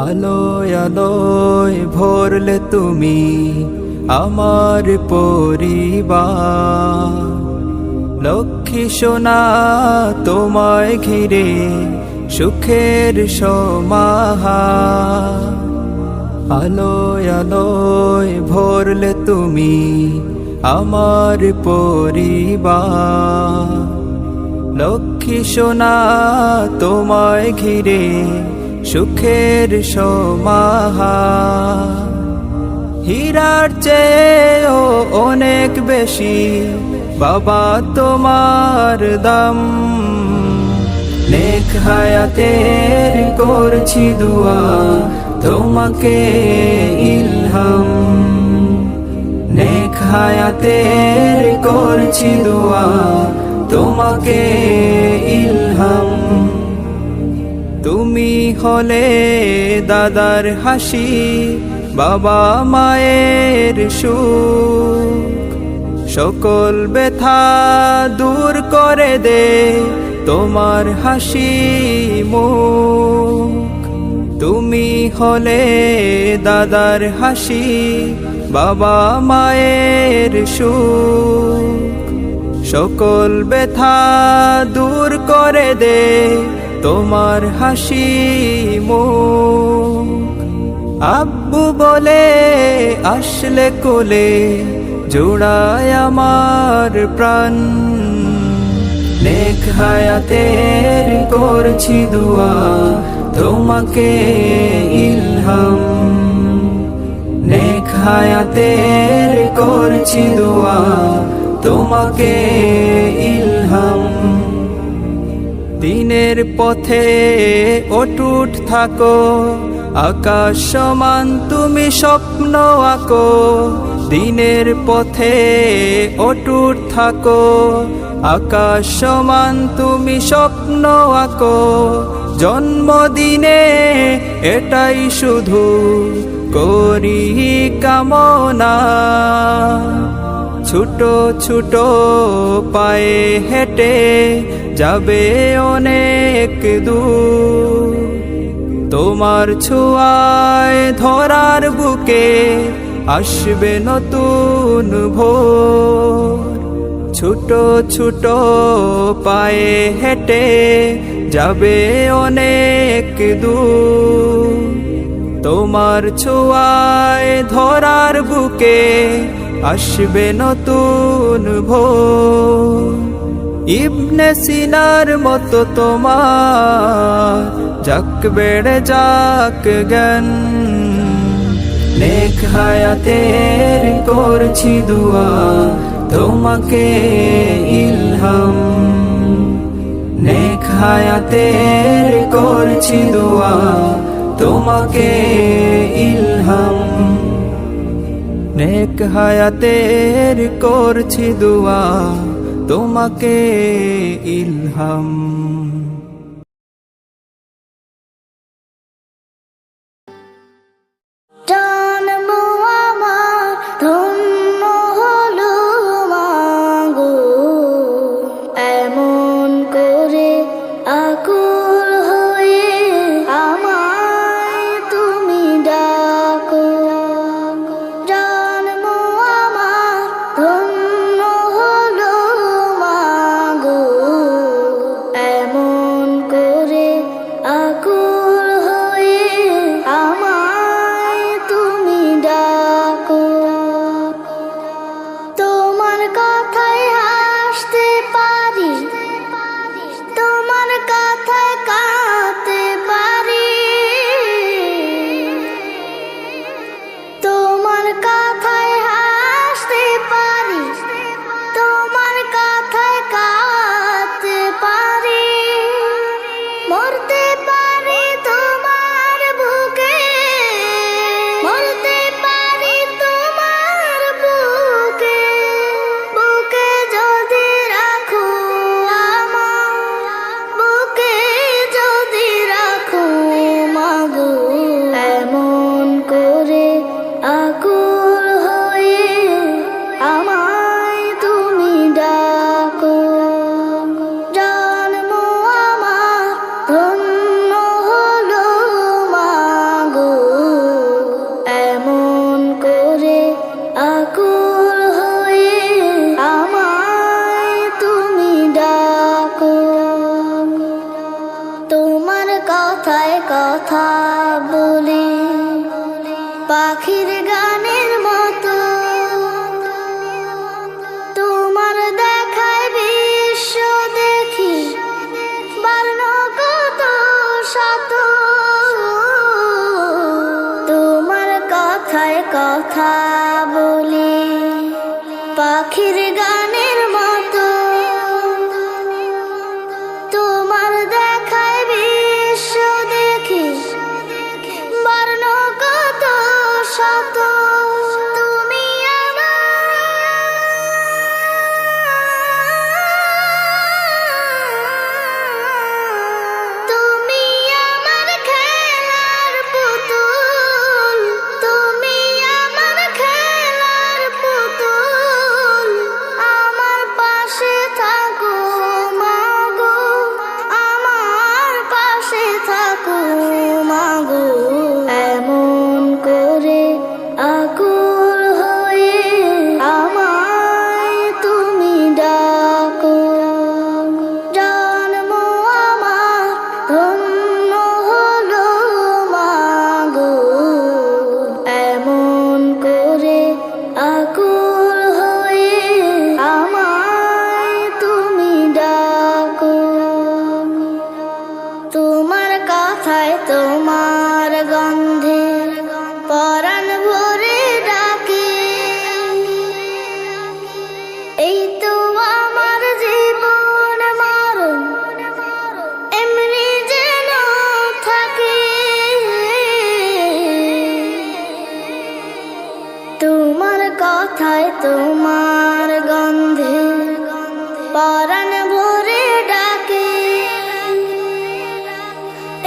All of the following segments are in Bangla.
আলোয় আলোয় ভরলে তুমি আমার পরিবার, লক্ষ্মী সোনা তোমায় ঘিরে সুখের সমাহার। আলোয় আলোয় ভরলে তুমি আমার পরিবার, লক্ষ্মী সোনা তোমায় ঘিরে সুখের সমাহার। হীরার চেয়েও অনেক বেশি বাবা তোমার দাম, নেক হায়াতের করছি দুয়া তোমাকে ইলহাম, নেক হায়াতের করছি দুয়া তোমাকে ইলহাম। তুমি হলে দাদার হাসি, বাবা মায়ের সুখ, সকল ব্যথা দূর করে দে তোমার হাসি মুখ। তুমি হলে দাদার হাসি, বাবা মায়ের সুখ, সকল ব্যথা দূর করে দে তোমার হাসি মুখ। আব্বু বলে আসলে কোলে জোড়ায় আমার প্রাণ, নেক হায়াতের করছি দুয়া তোমাকে ইলহাম, নেক হায়াতের করছি দুয়া তোমাকে ইলহাম। দিনের পথে অটুট থাকো, আকাশ সমান তুমি স্বপ্ন আঁকো। দিনের পথে অটুট থাকো, আকাশ সমান তুমি স্বপ্ন আঁকো। জন্মদিনে এটাই শুধু করি কামনা, ছোট ছোট পায়ে হেঁটে যাবে অনেক দূর। তোমার ছোঁয়ায় ধরার বুকে আসবে নতুন ভোর। ছোট ছোট পায়ে হেঁটে যাবে অনেক দূর। তোমার ছোঁয়ায় ধরার বুকে আসবে নতুন ভোর। ইবনে সিনার মতো তোমার যাক বেড়ে যাক জ্ঞান, নেক হায়াতের করছি দুয়া তোমাকে ইলহাম, নেক হায়াতের করছি দুয়া তোমাকে ইলহাম, নেক হায়াতের করছি দুয়া তোমাকে ইলহাম। জন্ম আমার ধন্য হলো মাগো, এমন করে আকুল হয়ে আমায় তুমি ডাকো। জন্ম আমার ধন্য হলো মাগো, এমন কথা বলি পাখির গানের মতো, তোমার দেখায় বিশ্ব দেখি বর্ণ কত শত। তুমি তুমি আমার খেলার পুতুল, তুমি আমার খেলার পুতুল, আমার পাশে থাকো মাগো, আমার পাশে থাকো মাগো। এমন করে আকুল হয়ে আমায় তুমি ডাকো, জন্ম আমার ধন্য হলো মাগো। এমন করে আকুল হয়ে আমায় তুমি ডাকো, তোমার কথায় তোমার গন্ধে পরাণ ভরে ডাকে। এই তো আমার জীবন মরণ এমনি যেন থাকে, তোমার কথায় তোমার গন্ধে পরাণ ভরে ডাকে।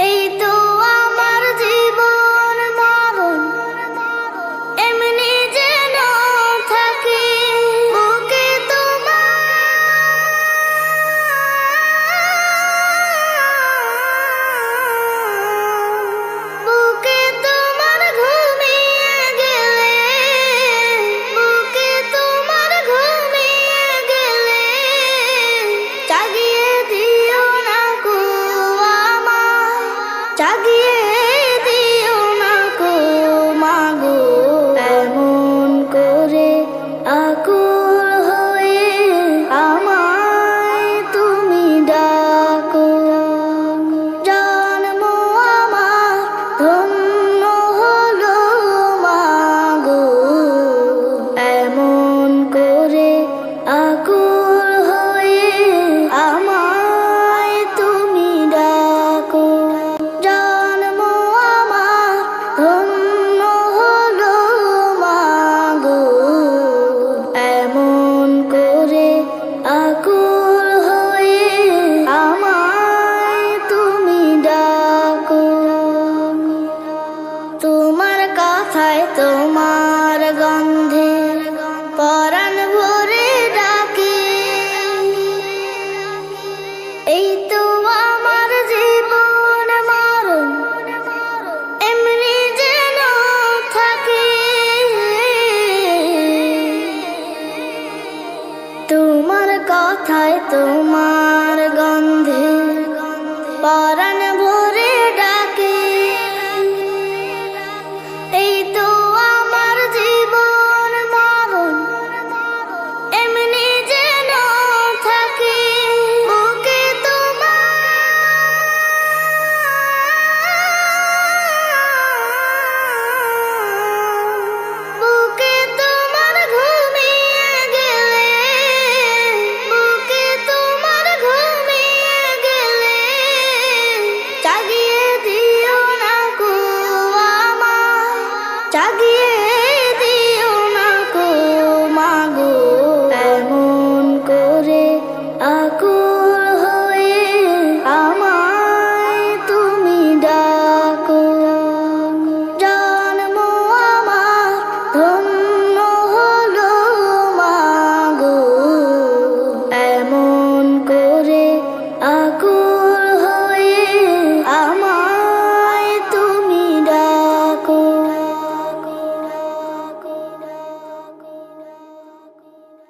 এই তো আমার জীবন মরণ এমনি যেন থাকে, বুকে তোমার ঘুমিয়ে গেলে, বুকে তোমার ঘুমিয়ে গেলে জাগিয়ে দিও না গো আমায়, জাগিয়ে দিও না গো মাগো। এমন করে আকুল হয়ে আমায় তুমি ডাকো, জন্ম আমার ধন্য হলো মাগো। এমন করে আকুল হয়ে আমায় তুমি ডাকো, জন্ম আমার ধন্য হলো মাগো। এমন করে আকুল হয়ে আমায় তুমি ডাকো, তোমার কথায় তোমার গন্ধে পরাণ ভরে ডাকে। এই তো আমার জীবন মরণ এমনি যেন থাকে, তোমার কথায় তোমার